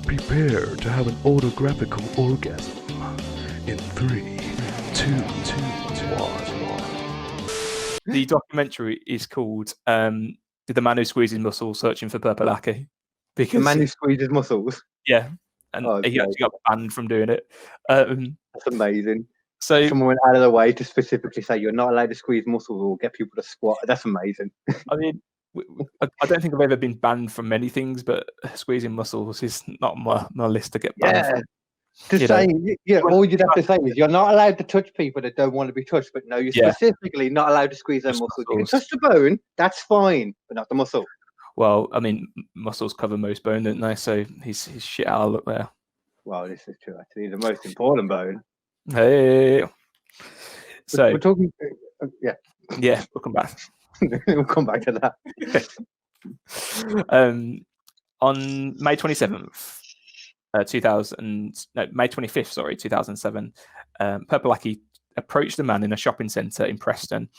Prepare to have an autographical orgasm. In 3, 2, 1. The documentary is called "The Man Who Squeezes Muscles Searching for Purple Aki." The man who squeezes muscles. Yeah, and he actually got banned from doing it. That's amazing. So someone went out of the way to specifically say you're not allowed to squeeze muscles or get people to squat. That's amazing. I mean, I don't think I've ever been banned from many things, but squeezing muscles is not on my list to get banned from. All you'd have to say is you're not allowed to touch people that don't want to be touched, but no, you're specifically not allowed to squeeze their muscles. You can touch the bone, that's fine, but not the muscle. Well, I mean, muscles cover most bone, don't they? So he's shit out of luck there. Well, this is true, actually. The most important bone. Hey. So we're talking. Yeah, we'll come back. We'll come back to that. On May 27th, May 25th, 2007, Purple Aki approached the man in a shopping centre in Preston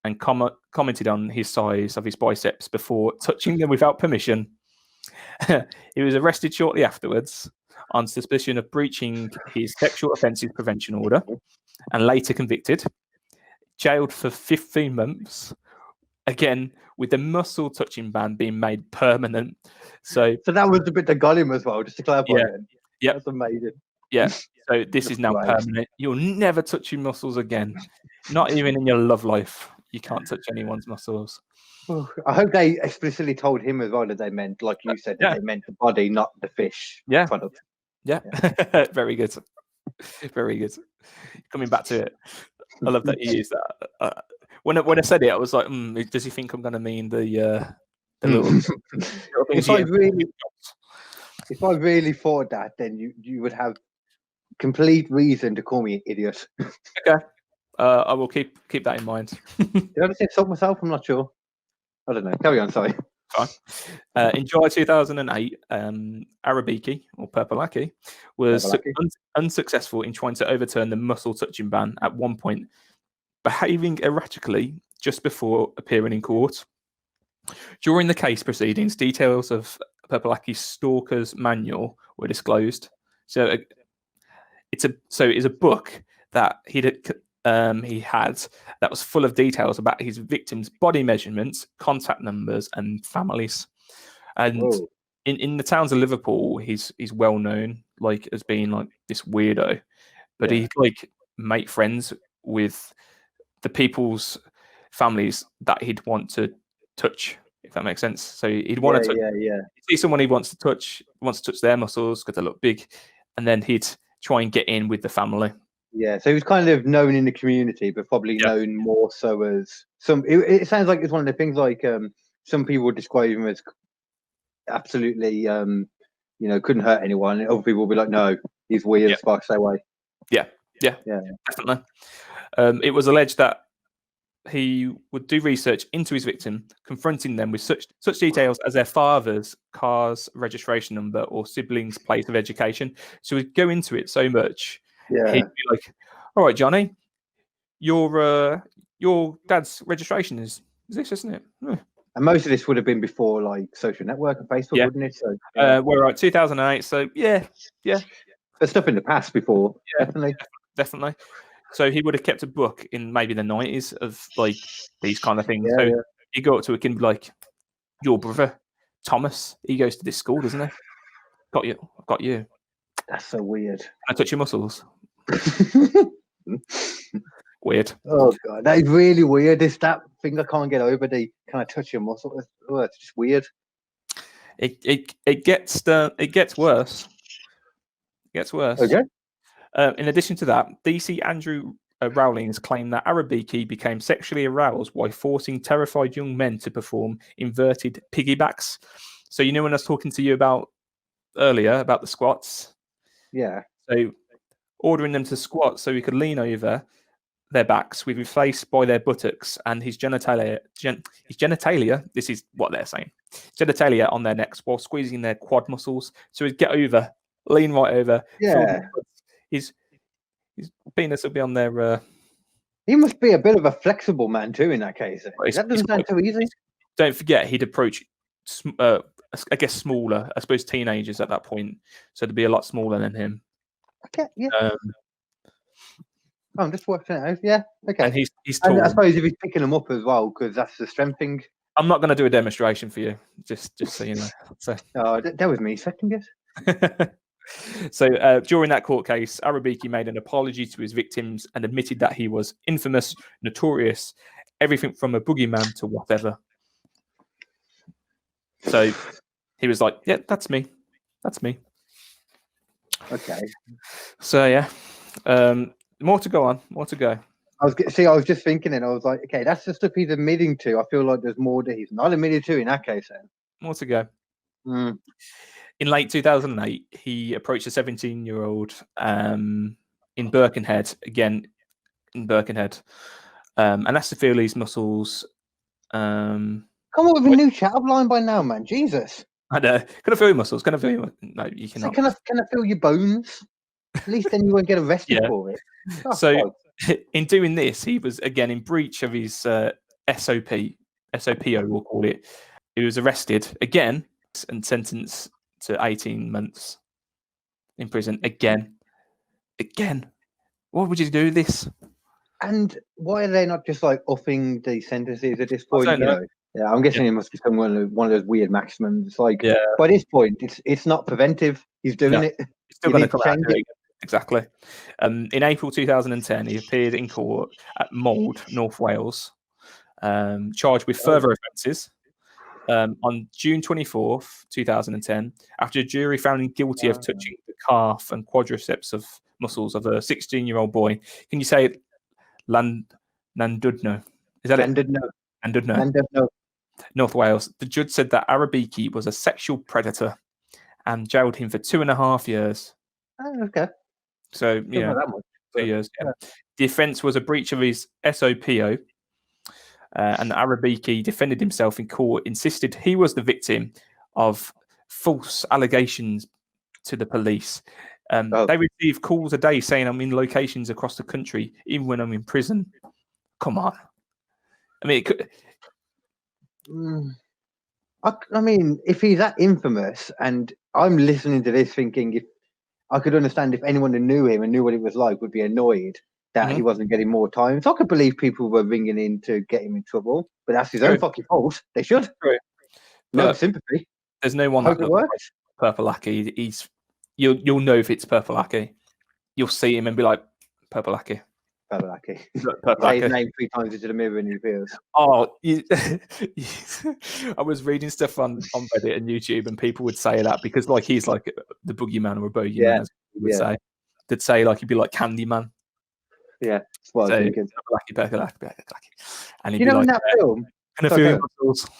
and commented on his size of his biceps before touching them without permission. He was arrested shortly afterwards on suspicion of breaching his sexual offences prevention order and later convicted, jailed for 15 months, again with the muscle touching ban being made permanent. So that was the bit that got him as well, just to clarify. Yeah, that's amazing. Yeah, so this is now permanent. You'll never touch your muscles again, not even in your love life. You can't touch anyone's muscles. I hope they explicitly told him as well that they meant, like you said, that they meant the body, not the fish product. Yeah. Very good. Very good. Coming back to it, I love that you used that. When I said it, I was like, does he think I'm going to mean the little things? If I really thought that, then you would have complete reason to call me an idiot. Okay. I will keep that in mind. Did I just insult myself? I'm not sure. I don't know. Carry on, sorry. Fine. In July 2008, Arabiki, or Purple Aki, was unsuccessful in trying to overturn the muscle touching ban at one point, behaving erratically just before appearing in court. During the case proceedings, details of Purple Aki's stalker's manual were disclosed. So it's a book that he had that was full of details about his victims' body measurements, contact numbers, and families. And in the towns of Liverpool, he's well known as being like this weirdo, but he make friends with the people's families that he'd want to touch, if that makes sense. So he'd want to see someone he wants to touch their muscles because they look big, and then he'd try and get in with the family. Yeah, so he was kind of known in the community, but probably known more so as some. It sounds like it's one of the things some people would describe him as absolutely, couldn't hurt anyone. And other people would be like, no, he's weird as fuck, stay away. Yeah, definitely. It was alleged that he would do research into his victim, confronting them with such details as their father's car's registration number or siblings' place of education. So he'd go into it so much. Yeah. He'd be like, all right, Johnny, your dad's registration is this, isn't it? And most of this would have been before social network and Facebook, wouldn't it? So we're at 2008, so yeah. There's stuff in the past before, definitely. So he would have kept a book in maybe the 90s of these kind of things. So you go up to a kid and be like, your brother, Thomas, he goes to this school, doesn't he? I've got you. That's so weird. Can I touch your muscles? Weird. Oh god, that is really weird. It's that thing I can't get over. Can I touch your muscles? Oh, it's just weird. It gets worse. Okay. In addition to that, DC Andrew Rowlings claimed that Arabiki became sexually aroused while forcing terrified young men to perform inverted piggybacks. So when I was talking to you about earlier about the squats. Yeah. So ordering them to squat so he could lean over their backs with his face by their buttocks and his genitalia. This is what they're saying. Genitalia on their necks while squeezing their quad muscles. So he'd get over, lean right over. Yeah. His penis will be on their. He must be a bit of a flexible man too. In that case, that doesn't sound too easy. Don't forget, he'd approach I guess, smaller. I suppose teenagers at that point, so they'd be a lot smaller than him. Okay, yeah. I'm just working it out. Yeah, okay. And he's and tall. I suppose if he's picking them up as well, because that's the strength thing. I'm not going to do a demonstration for you, just so you know. So. Oh, that was me second guess. So during that court case, Arabiki made an apology to his victims and admitted that he was infamous, notorious, everything from a boogeyman to whatever. So he was like, "Yeah, that's me. That's me." Okay. So yeah, more to go on. More to go. I was just thinking, and I was like, okay, that's the stuff he's admitting to. I feel like there's more that he's not admitted to in that case. Then more to go. Mm. In late 2008, he approached a 17-year-old in Birkenhead, again in Birkenhead, and asked to feel his muscles. Come up with a new chat line by now, man. Jesus. I know. Can I feel your muscles? Can I feel your... No, you So cannot. can I feel your bones? At least then you won't get arrested for it. Oh, so in doing this, he was again in breach of his SOPO, we'll call it. He was arrested again and sentenced to 18 months in prison again. What would you do this? And why are they not just like upping the sentences at this point? You know? Yeah, I'm guessing it must be one of those weird maximums. It's like by this point, it's not preventive. He's doing it. He's still going to come out and do it. Exactly. In April 2010, he appeared in court at Mold, North Wales, charged with further offences. On June 24th, 2010, after a jury found him guilty of touching the calf and quadriceps of muscles of a 16-year-old boy. Can you say Llandudno? Is that it? Llandudno. North Wales. The judge said that Arabiki was a sexual predator and jailed him for 2.5 years. Oh, okay. So, 2 years. Yeah. The offence was a breach of his SOPO. And Arabiki defended himself in court, insisted he was the victim of false allegations to the police. They receive calls a day saying I'm in locations across the country, even when I'm in prison. Come on. I mean, it could... I mean, if he's that infamous, and I'm listening to this thinking, if I could understand if anyone who knew him and knew what it was like would be annoyed that he wasn't getting more time. So I could believe people were ringing in to get him in trouble, but that's his own fucking fault. They should. No sympathy. There's no one that looks like Purple Aki. You'll know if it's Purple Aki. You'll see him and be like, Purple Aki. Purple Aki. Say his name 3 times into the mirror and he appears. Oh, I was reading stuff on Reddit and YouTube, and people would say that because like he's like the boogeyman or a bogeyman, as people would say. They'd say like he'd be like Candyman. Yeah, well, so, and he'd you know, like, in that film, can I feel your muscles?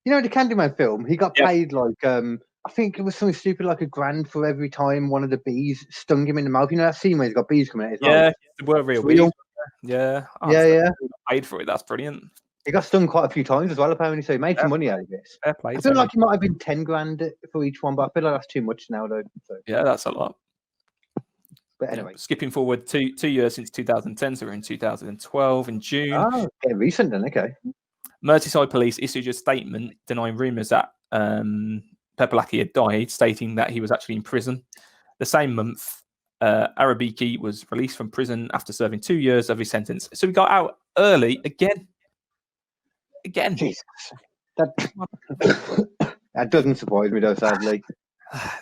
You know, the Candyman film, he got paid like I think it was something stupid like $1,000 for every time one of the bees stung him in the mouth. You know that scene where he's got bees coming out his mouth? Yeah, they were real bees. Yeah. Paid for it. That's brilliant. He got stung quite a few times as well, apparently, so he made some money out of this. Fair play. I feel like it might have been $10,000 for each one, but I feel like that's too much now, though. So. Yeah, that's a lot. But anyway, skipping forward 2 years since 2010, so we're in 2012 in June. Oh, getting recent then. Okay. Merseyside police issued a statement denying rumours that Purple Aki had died, stating that he was actually in prison. The same month, Arabiki was released from prison after serving 2 years of his sentence. So he got out early again. Jesus. That doesn't surprise me, though, sadly.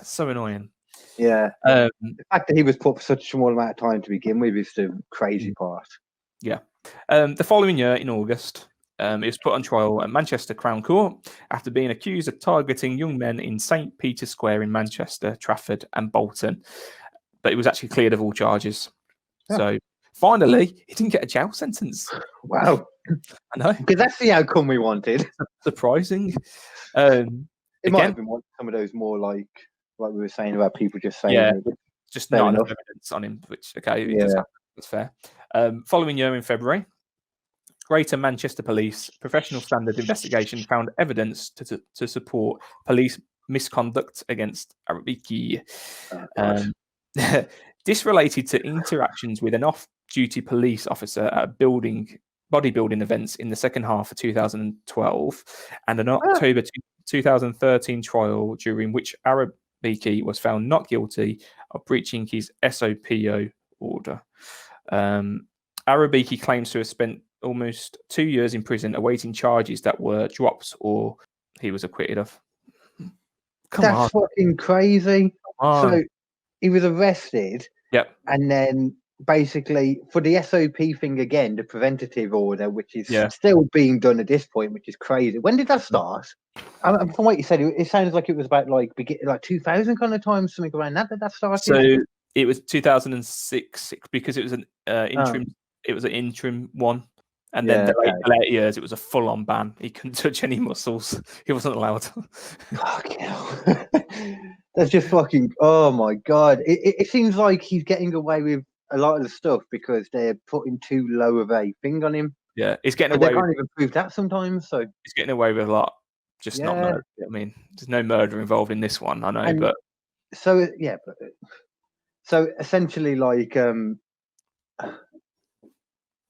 So annoying. Yeah. The fact that he was put for such a small amount of time to begin with is the crazy part. Yeah. The following year, in August, he was put on trial at Manchester Crown Court after being accused of targeting young men in St. Peter's Square in Manchester, Trafford and Bolton. But he was actually cleared of all charges. Yeah. So finally, he didn't get a jail sentence. Wow. I know. Because that's the outcome we wanted. Surprising. It might have been some of those more like we were saying about people just saying just not enough evidence on him, which that's fair. Following year in February, Greater Manchester Police Professional Standard Investigation found evidence to support police misconduct against Arabiki. This related to interactions with an off-duty police officer at bodybuilding events in the second half of 2012 and an October 2013 trial during which Arabiki was found not guilty of breaching his SOPO order. Arabiki claims to have spent almost 2 years in prison awaiting charges that were dropped or he was acquitted of. That's fucking crazy. So he was arrested. Yep. And then basically for the SOP thing again, the preventative order, which is still being done at this point, which is crazy. When did that start? From what you said, it sounds like it was about like 2000 kind of time, something around that that started. So it was 2006 because it was an interim. It was an interim one, and then the later years it was a full-on ban. He couldn't touch any muscles. He wasn't allowed. Fucking hell. That's just fucking. Oh my god! It seems like he's getting away with a lot of the stuff because they're putting too low of a thing on him. Yeah, he's getting away. They can't even prove that sometimes. So he's getting away with a lot. Just not murder. I mean, there's no murder involved in this one. I know, but so so essentially, like,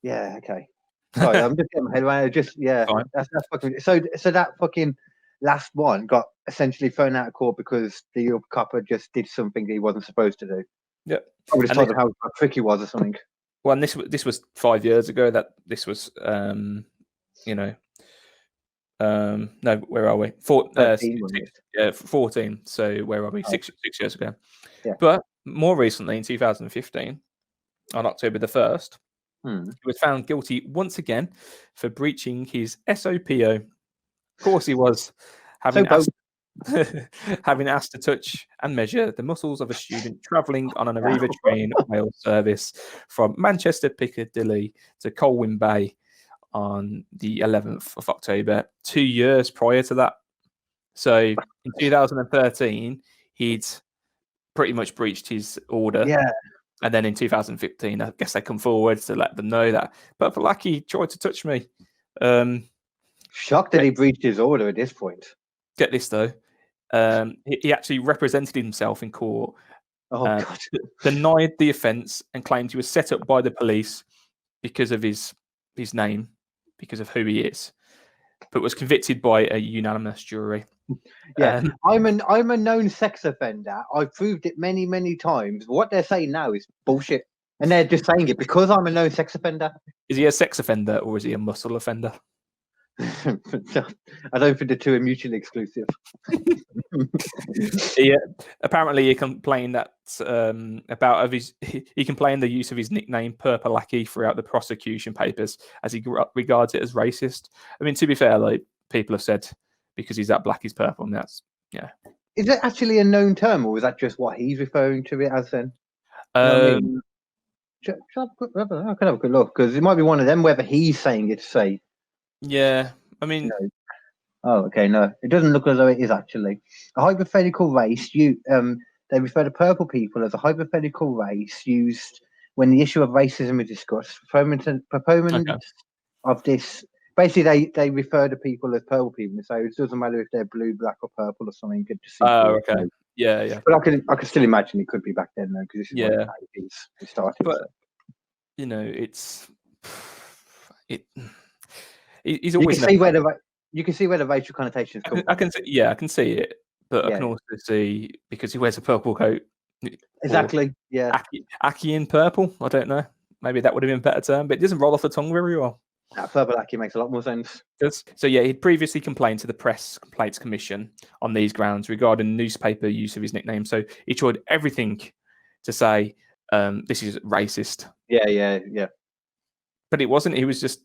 okay. Sorry, I'm just getting my head around it. Just that's fucking. So that fucking last one got essentially thrown out of court because the copper just did something that he wasn't supposed to do. Yeah, I would have told him how tricky he was or something. Well, and this was 5 years ago. That this was, no, where are we? 14. So where are we? Six years ago. Yeah. But more recently, in 2015, on October the 1st, he was found guilty once again for breaching his SOPO. Of course, he was having asked to touch and measure the muscles of a student travelling on an Arriva train rail service from Manchester Piccadilly to Colwyn Bay on the 11th of October, 2 years prior to that. So in 2013, he'd pretty much breached his order. Yeah. And then in 2015, I guess they come forward to let them know that Papalaki tried to touch me. Shocked that he breached his order at this point. Get this, though. He actually represented himself in court, God. denied the offence and claimed he was set up by the police because of his name, because of who he is, but was convicted by a unanimous jury. Yeah, I'm a known sex offender. I've proved it many, many times. What they're saying now is bullshit, and they're just saying it because I'm a known sex offender. Is he a sex offender or is he a muscle offender? I don't think the two are mutually exclusive. Apparently he complained that he complained the use of his nickname Purpleaki throughout the prosecution papers as he regards it as racist. I mean, to be fair, like people have said because he's that black, he's purple, and that's Is it actually a known term, or is that just what he's referring to it as? Then I can have a good look because it might be one of them. Whether he's saying it to say. Yeah, I mean. Oh, okay. No, it doesn't look as though it is actually a hypothetical race. They refer to purple people as a hypothetical race used when the issue of racism is discussed. Proponents of this basically they refer to people as purple people. So it doesn't matter if they're blue, black, or purple or something. Okay. Yeah. But I can still imagine it could be back then though, because this is when it started. But he's always. You can see where the racial connotations come from. I can see it, but I can also see because he wears a purple coat. Exactly. Yeah. Aki in purple. I don't know. Maybe that would have been a better term, but it doesn't roll off the tongue very well. Purple Aki makes a lot more sense. So he'd previously complained to the Press Complaints Commission on these grounds regarding newspaper use of his nickname. So he tried everything to say this is racist. Yeah. But it wasn't. He was just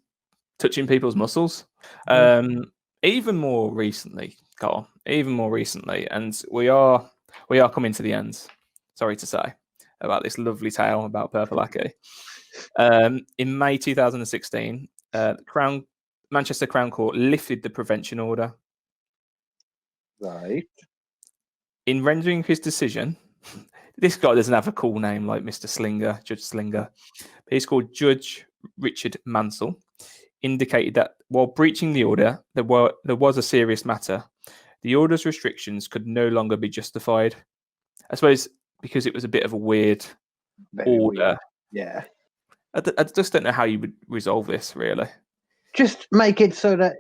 touching people's muscles. Even more recently, Carl. And we are coming to the end. Sorry to say about this lovely tale about Purpleaki. In May 2016, Manchester Crown Court lifted the prevention order. Right. In rendering his decision, this guy doesn't have a cool name like Mr. Slinger, Judge Slinger. He's called Judge Richard Mansell. Indicated that while breaching the order, there was a serious matter. The order's restrictions could no longer be justified. I suppose because it was a bit of a weird order. Weird. Yeah. I just don't know how you would resolve this, really. Just make it so that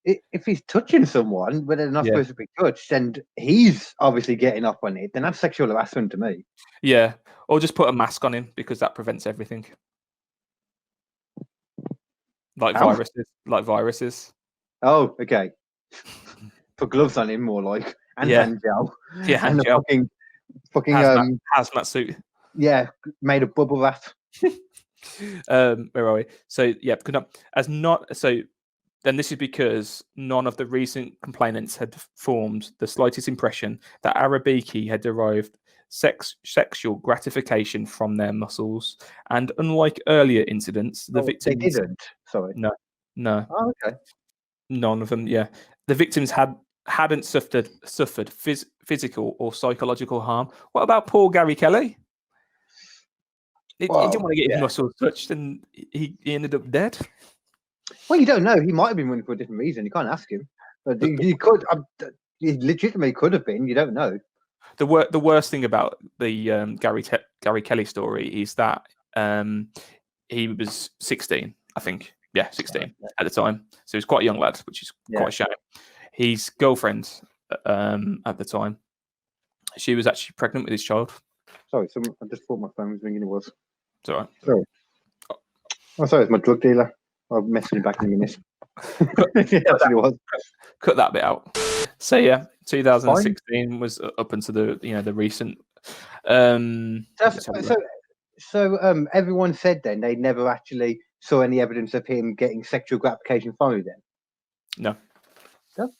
if he's touching someone but they're not Yeah. supposed to be touched, and he's obviously getting off on it, then that's sexual harassment to me. Yeah, or just put a mask on him because that prevents everything. Like How? viruses. Oh, okay. Put gloves on him, more like, and Yeah. hand gel. Yeah, hand and gel. a fucking hazmat suit. yeah, made of bubble wrap. Where are we? So yeah, then this is because none of the recent complainants had formed the slightest impression that Arabiki had derived sexual gratification from their muscles, and unlike earlier incidents, the victims They didn't. Sorry. No. Oh, okay. None of them. Yeah, the victims hadn't suffered physical or psychological harm. What about poor Gary Kelly? He didn't want to get his muscles touched, and he ended up dead. Well, you don't know. He might have been running for a different reason. You can't ask him. But you could. He legitimately could have been. You don't know. The worst thing about the Gary Kelly story is that he was 16, I think. Yeah, 16 at the time. So he was quite a young lad, which is quite a shame. His girlfriend at the time, she was actually pregnant with his child. Sorry, I just thought my phone was ringing. It was. It's all right. Sorry. Oh, sorry, it's my drug dealer. I'll message him back in a minute. Cut that bit out. So yeah, 2016 was up until the recent. So everyone said then they never actually saw any evidence of him getting sexual gratification from you then? No. That's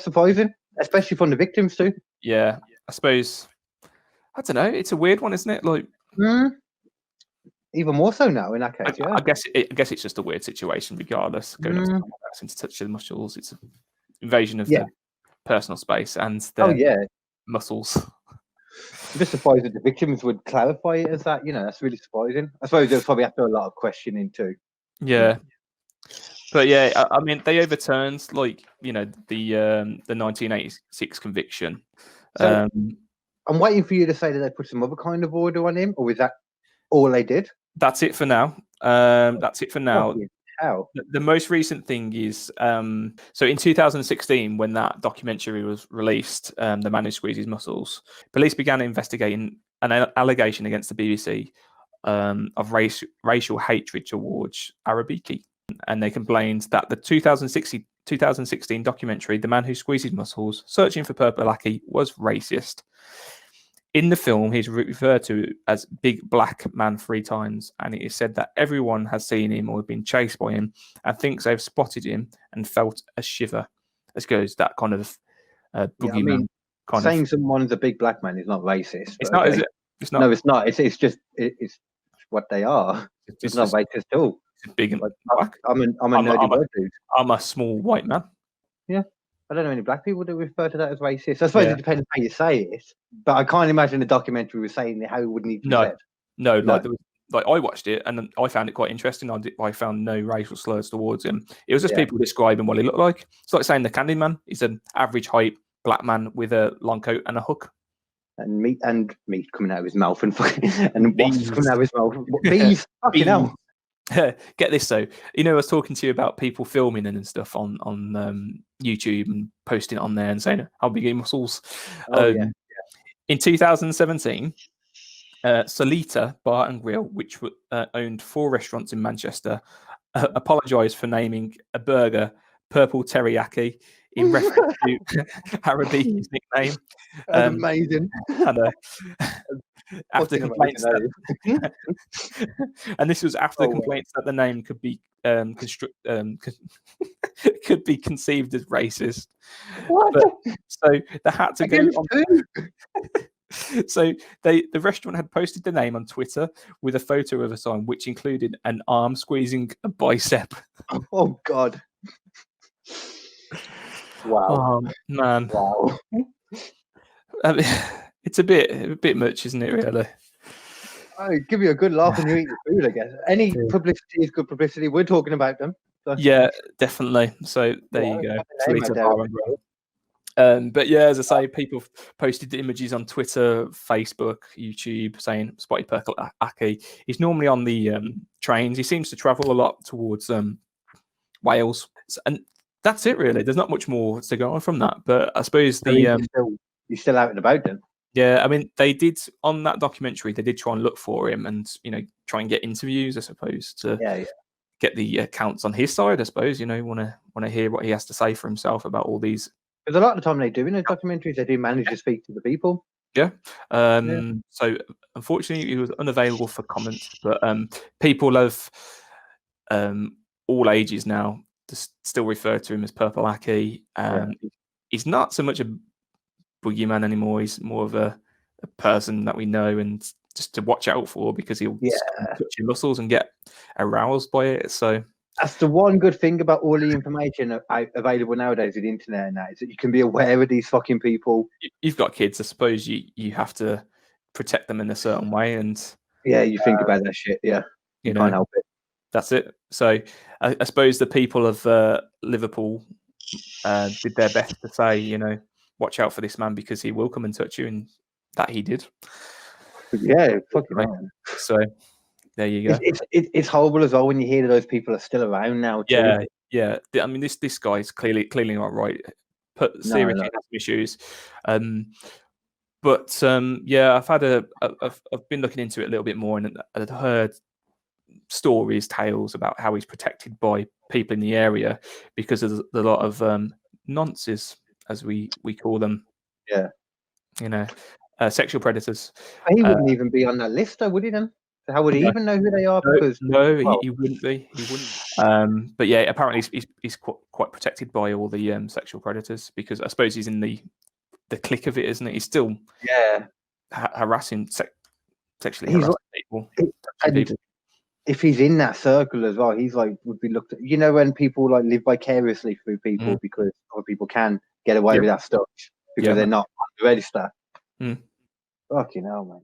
surprising, especially from the victims too. Yeah, I suppose. I don't know. It's a weird one, isn't it? Like, even more so now in that case. I guess it's just a weird situation, regardless. Going up to someone else to touch their muscles, it's an invasion of their personal space and their muscles. I'm just surprised that the victims would clarify it as that. That's really surprising. I suppose they'll probably have to do a lot of questioning too. Yeah. But yeah, I mean, they overturned the 1986 conviction. So I'm waiting for you to say that they put some other kind of order on him, or is that all they did? That's it for now. That's it for now. How? The most recent thing is so in 2016, when that documentary was released, The Man Who Squeezed His Muscles, police began investigating an allegation against the BBC of racial hatred towards Arabiki. And they complained that the 2016 documentary, The Man Who Squeezed His Muscles, Searching for Purple Aki, was racist. In the film, he's referred to as Big Black Man 3 times, and it is said that everyone has seen him or been chased by him and thinks they've spotted him and felt a shiver. As goes that kind of boogeyman. Saying someone's a big black man is not racist. It's not, is it? It's not. No, it's not. It's just it's what they are. It's not racist at all. Big and black. I'm a nerdy white dude. I'm a small white man. Yeah. I don't know any black people that refer to that as racist. I suppose it depends how you say it, but I can't imagine the documentary was saying how it would need to be said. No. Like I watched it and I found it quite interesting. I found no racial slurs towards him. It was just people describing what he looked like. It's like saying the Candyman. He's an average height black man with a long coat and a hook. And meat coming out of his mouth and wasps coming out of his mouth. Bees. Fucking hell. Get this though, I was talking to you about people filming and stuff on YouTube and posting it on there and saying how big are your muscles. In 2017, Solita Bar and Grill, which owned 4 restaurants in Manchester, apologised for naming a burger Purple Teriyaki in reference to Arabiki's nickname. That's amazing. After complaints and this was after complaints that the name could be could be conceived as racist. So they had to go on. So the restaurant had posted the name on Twitter with a photo of a sign which included an arm squeezing a bicep. Oh God. Wow. Oh man. Wow. It's a bit much, isn't it, really? I give you a good laugh when you eat your food, I guess. Any publicity is good publicity. We're talking about them. So. Yeah, definitely. So there you go. But yeah, as I say, people posted the images on Twitter, Facebook, YouTube, saying Spotty Purple Aki. He's normally on the trains. He seems to travel a lot towards Wales. And that's it really. There's not much more to go on from that. But I suppose So he's still out and about then. Yeah, I mean, they did on that documentary. They did try and look for him, and try and get interviews, I suppose, to get the accounts on his side. I suppose want to hear what he has to say for himself about all these. Because a lot of the time they do in those documentaries, they do manage to speak to the people. Yeah. So unfortunately, he was unavailable for comment, but people of all ages now still refer to him as Purple Aki. He's not so much a boogeyman anymore. He's more of a person that we know and just to watch out for, because he'll touch your muscles and get aroused by it. So that's the one good thing about all the information available nowadays with the internet and that, is that you can be aware of these fucking people. You've got kids, I suppose you have to protect them in a certain way, and you think about that shit. You can't help it. That's it. So I suppose the people of Liverpool did their best to say, watch out for this man because he will come and touch you, and that he did. Fucking right. So there you go. It's horrible as well when you hear that those people are still around now. Too. Yeah. I mean, this guy's clearly not right. Put seriously has issues. But I've been looking into it a little bit more, and I've heard stories, tales about how he's protected by people in the area because of the lot of nonces, as we call them. Sexual predators. He wouldn't even be on that list, though, would he? Then how would he even know who they are? He wouldn't be. He wouldn't. But yeah, apparently he's quite protected by all the sexual predators, because I suppose he's in the clique of it, isn't it? He's still harassing sexually harassing people. If he's in that circle as well, he's like would be looked at. When people like live vicariously through people because other people can get away with that stuff because they're not on the register. Fucking hell, man.